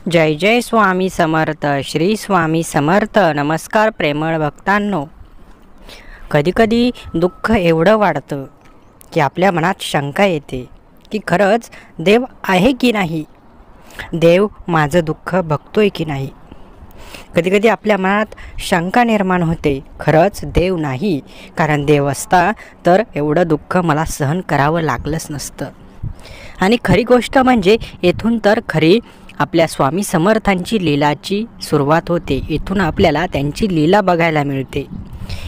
जय जय स्वामी समर्थ. श्री स्वामी समर्थ. नमस्कार प्रेमळ भक्तांनो. कधीकधी दुःख एवढं वाढतं की आपल्या मनात शंका येते की खरंच देव आहे की नाही, देव माझं दुःख बघतोय की नाही. कधीकधी आपल्या मनात शंका निर्माण होते, खरंच देव नाही, कारण देव असता तर एवढं दुःख मला सहन करावं लागलंच नसतं. आणि खरी गोष्ट म्हणजे येथून तर खरी आपल्या स्वामी समर्थांची लीलाची सुरुवात होते. इथून आपल्याला त्यांची लीला बघायला मिळते.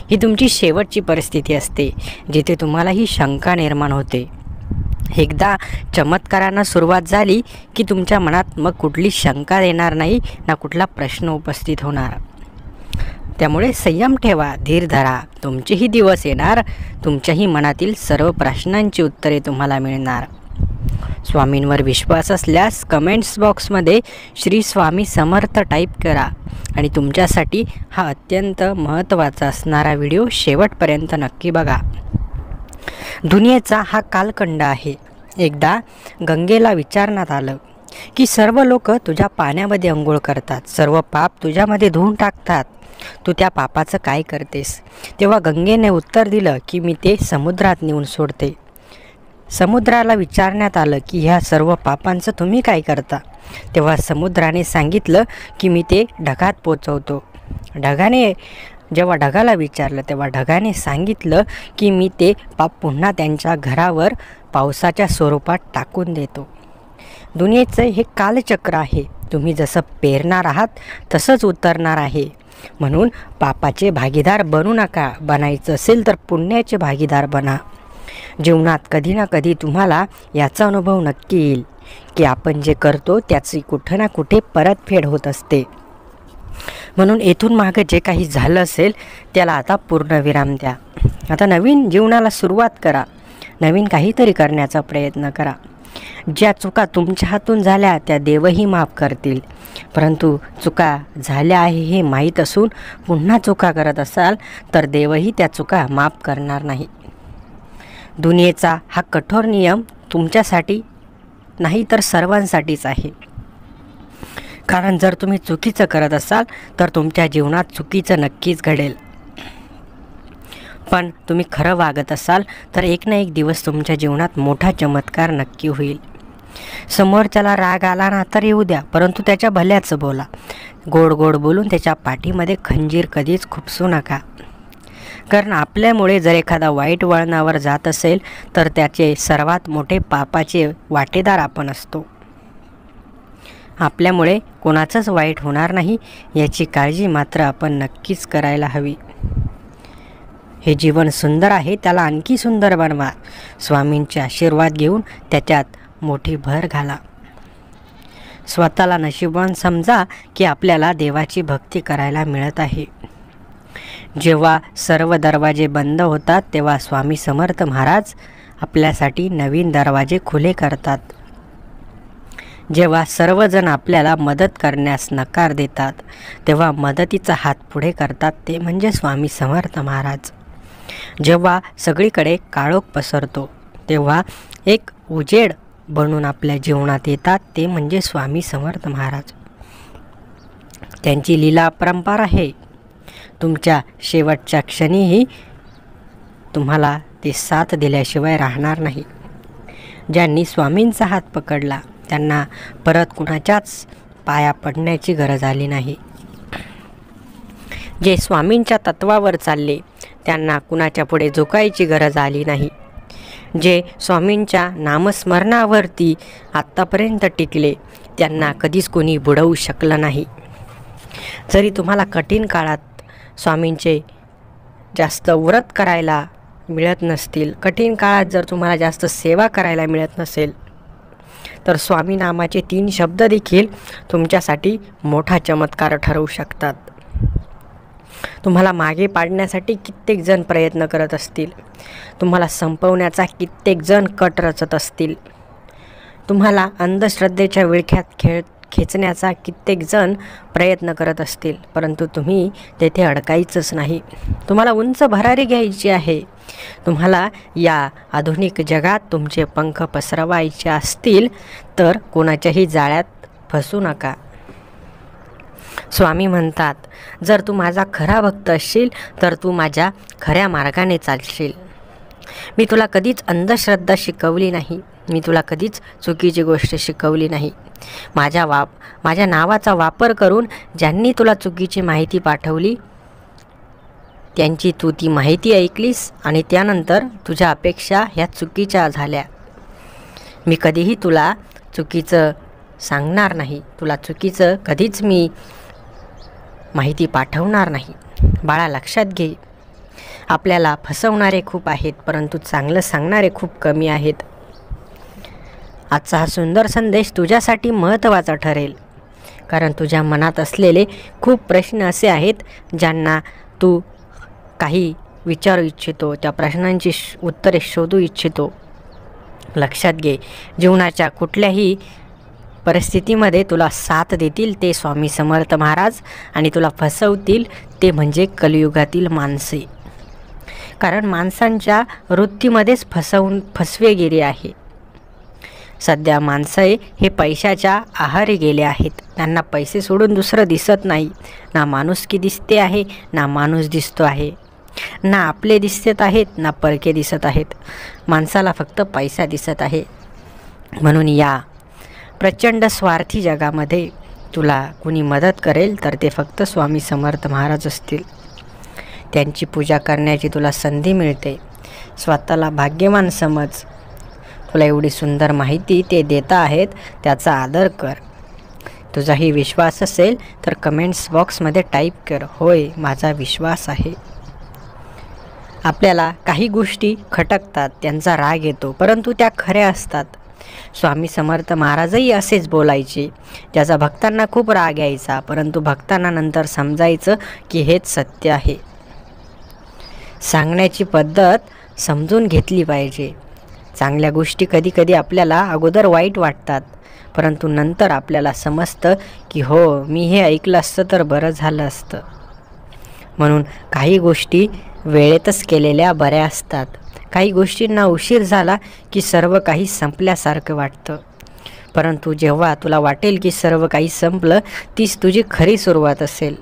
ही तुमची शेवटची परिस्थिती असते जिथे तुम्हाला ही शंका निर्माण होते. एकदा चमत्कारांना सुरुवात झाली की तुमच्या मनात मग कुठली शंका येणार नाही, ना कुठला प्रश्न उपस्थित होणार. त्यामुळे संयम ठेवा, धीर धरा. तुमचेही दिवस येणार, तुमच्याही मनातील सर्व प्रश्नांची उत्तरे तुम्हाला मिळणार. स्वामींवर विश्वास असल्यास कमेंट्स बॉक्समध्ये श्री स्वामी समर्थ टाईप करा आणि तुमच्यासाठी हा अत्यंत महत्त्वाचा असणारा व्हिडिओ शेवटपर्यंत नक्की बघा. दुनियेचा हा कालखंड आहे. एकदा गंगेला विचारण्यात आलं की सर्व लोक तुझ्या पाण्यामध्ये अंघोळ करतात, सर्व पाप तुझ्यामध्ये धुवून टाकतात, तू त्या पापाचं काय करतेस? तेव्हा गंगेने उत्तर दिलं की मी ते समुद्रात नेऊन सोडते. समुद्राला विचारण्यात आलं की ह्या सर्व पापांचं तुम्ही काय करता? तेव्हा समुद्राने सांगितलं की मी ते ढगात पोचवतो. जेव्हा ढगाला विचारलं तेव्हा ढगाने सांगितलं की मी ते पाप पुन्हा त्यांच्या घरावर पावसाच्या स्वरूपात टाकून देतो. दुनियेचं हे कालचक्र आहे. तुम्ही जसं पेरणार आहात तसंच उतरणार आहे. म्हणून पापाचे भागीदार बनू नका. बनायचं असेल तर पुण्याचे भागीदार बना. जीवनात कधी ना कधी तुम्हाला याचा अनुभव नक्की येईल की आपण जे करतो त्याची कुठं ना कुठे परतफेड होत असते. म्हणून येथून मागं जे काही झालं असेल त्याला आता पूर्णविराम द्या. आता नवीन जीवनाला सुरुवात करा. नवीन काहीतरी करण्याचा प्रयत्न करा. ज्या चुका तुमच्या हातून झाल्या त्या देवही माफ करतील. परंतु चुका झाल्या आहे हे माहीत असून पुन्हा चुका करत असाल तर देवही त्या चुका माफ करणार नाही. दुनियेचा हा कठोर नियम तुमच्यासाठी नाही तर सर्वांसाठीच आहे. कारण जर तुम्ही चुकीचं करत असाल तर तुमच्या जीवनात चुकीचं नक्कीच घडेल. पण तुम्ही खरं वागत असाल तर एक ना एक दिवस तुमच्या जीवनात मोठा चमत्कार नक्की होईल. समोरच्याला राग आला ना तर येऊ द्या, परंतु त्याच्या भल्याचं बोला. गोड गोड बोलून त्याच्या पाठीमध्ये खंजीर कधीच खुपसू नका. कारण आपल्यामुळे जर एखादा वाईट वळणावर जात असेल तर त्याचे सर्वात मोठे पापाचे वाटेदार आपण असतो. आपल्यामुळे कोणाचंच वाईट होणार नाही याची काळजी मात्र आपण नक्कीच करायला हवी. हे जीवन सुंदर आहे, त्याला आणखी सुंदर बनवा. स्वामींचे आशीर्वाद घेऊन त्याच्यात मोठी भर घाला. स्वतःला नशीबवान समजा की आपल्याला देवाची भक्ती करायला मिळत आहे. जेव्हा सर्व दरवाजे बंद होतात तेव्हा स्वामी समर्थ महाराज आपल्यासाठी नवीन दरवाजे खुले करतात. जेव्हा सर्वजण आपल्याला मदत करण्यास नकार देतात तेव्हा मदतीचा हात पुढे करतात ते म्हणजे स्वामी समर्थ महाराज. जेव्हा सगळीकडे काळोख पसरतो तेव्हा एक उजेड बनून आपल्या जीवनात येतात ते म्हणजे स्वामी समर्थ महाराज. त्यांची लीला अपरंपार आहे. तुमच्या शेवटच्या क्षणीही तुम्हाला ते साथ दिल्याशिवाय राहणार नाही. ज्यांनी स्वामींचा हात पकडला त्यांना परत कुणाच्याच पाया पडण्याची गरज आली नाही. जे स्वामींच्या तत्वावर चालले त्यांना कुणाच्या पुढे झुकायची गरज आली नाही. जे स्वामींच्या नामस्मरणावरती आत्तापर्यंत टिकले त्यांना कधीच कोणी बुडवू शकलं नाही. जरी तुम्हाला कठीण काळात स्वामींचे जास्त व्रत करायला मिळत नसतील, कठीण काळात जर तुम्हाला जास्त सेवा करायला मिळत नसेल तर स्वामी नामाचे 3 शब्द देखील तुमच्यासाठी मोठा चमत्कार ठरवू शकतात. तुम्हाला मागे पाडण्यासाठी कित्येक जण प्रयत्न करत असतील, तुम्हाला संपवण्याचा कित्येक जण कट रचत असतील, तुम्हाला अंधश्रद्धेच्या विळख्यात खेचण्याचा कित्येक जण प्रयत्न करत असतील, परंतु तुम्ही तेथे अडकायचंच नाही. तुम्हाला उंच भरारी घ्यायची आहे. तुम्हाला या आधुनिक जगात तुमचे पंख पसरवायचे असतील तर कोणाच्याही जाळ्यात फसू नका. स्वामी म्हणतात, जर तू माझा खरा भक्त असशील तर तू माझ्या खऱ्या मार्गाने चालशील. मी तुला कधीच अंधश्रद्धा शिकवली नाही. मी तुला कधीच चुकीची गोष्ट शिकवली नाही. माझ्या नावाचा वापर करून ज्यांनी तुला चुकीची माहिती पाठवली त्यांची तू ती माहिती ऐकलीस आणि त्यानंतर तुझ्या अपेक्षा ह्या चुकीच्या झाल्या. मी कधीही तुला चुकीचं सांगणार नाही. तुला चुकीचं कधीच मी माहिती पाठवणार नाही. बाळा, लक्षात घे, आपल्याला फसवणारे खूप आहेत, परंतु चांगलं सांगणारे खूप कमी आहेत. आजचा हा सुंदर संदेश तुझ्यासाठी महत्त्वाचा ठरेल, कारण तुझ्या मनात असलेले खूप प्रश्न असे आहेत ज्यांना तू काही विचारू इच्छितो, त्या प्रश्नांची उत्तरे शोधू इच्छितो. लक्षात घे, जीवनाच्या कुठल्याही परिस्थितीमध्ये तुला साथ देतील ते स्वामी समर्थ महाराज, आणि तुला फसवतील ते कलियुगातील माणसे. कारण माणसांच्या वृत्तीमध्येच फसवेगिरी आहे. सध्या माणसे हे पैशाच्या आहारी गेले आहेत. त्यांना पैसे सोडून दुसरं दिसत नाही. ना माणुसकी दिसते आहे, ना माणूस दिसतो आहे, ना आपले दिसत आहेत, ना परके दिसत आहेत. माणसाला फक्त पैसा दिसत आहे. म्हणून या प्रचंड स्वार्थी जगामध्ये तुला कुणी मदत करेल तर ते फक्त स्वामी समर्थ महाराज असतील. त्यांची पूजा करण्याची तुला संधी मिळते. स्वतःला भाग्यवान समज. तुला एवढी सुंदर माहिती ते देता आहेत, त्याचा आदर कर. तुझाही विश्वास असेल तर कमेंट्स बॉक्समध्ये टाईप कर, होय माझा विश्वास आहे. आपल्याला काही गोष्टी खटकतात, त्यांचा राग येतो, परंतु त्या खऱ्या असतात. स्वामी समर्थ महाराजही असेच बोलायचे. ज्याचा भक्तांना खूप राग यायचा, परंतु भक्तांना नंतर समजायचं की हेच सत्य आहे. सांगण्याची पद्धत समजून घेतली पाहिजे. चांगल्या गोष्टी कधी आपल्याला अगोदर वाईट वाटतात, परंतु नंतर आपल्याला समजतं की हो, मी हे ऐकलं असतं तर बरं झालं असतं. म्हणून काही गोष्टी वेळेतच केलेल्या बऱ्या असतात. काही गोष्टींना उशीर झाला की सर्व काही संपल्यासारखं वाटतं, परंतु जेव्हा तुला वाटेल की सर्व काही संपलं, तीच तुझी खरी सुरुवात असेल.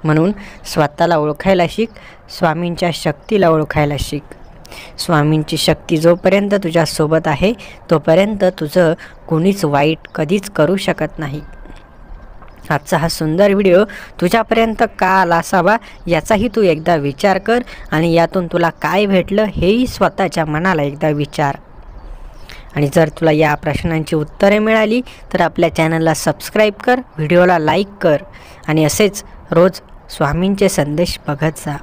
म्हणून स्वतःला ओळखायला शिक, स्वामींच्या शक्तीला ओळखायला शिक. स्वामींची शक्ती जोपर्यंत तुझ्यासोबत आहे तोपर्यंत तुझं कोणीच वाईट कधीच करू शकत नाही. आजचा हा सुंदर व्हिडिओ तुझ्यापर्यंत का आला असावा याचाही तू एकदा विचार कर, आणि यातून तुला काय भेटलं हेही स्वतःच्या मनाला एकदा विचार. आणि जर तुला या प्रश्नांची उत्तरे मिळाली तर आपल्या चॅनलला सबस्क्राईब कर, व्हिडिओला लाईक कर, आणि असेच रोज स्वामींचे संदेश बघत जा.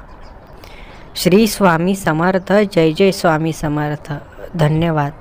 श्री स्वामी समर्थ. जय जय स्वामी समर्थ. धन्यवाद.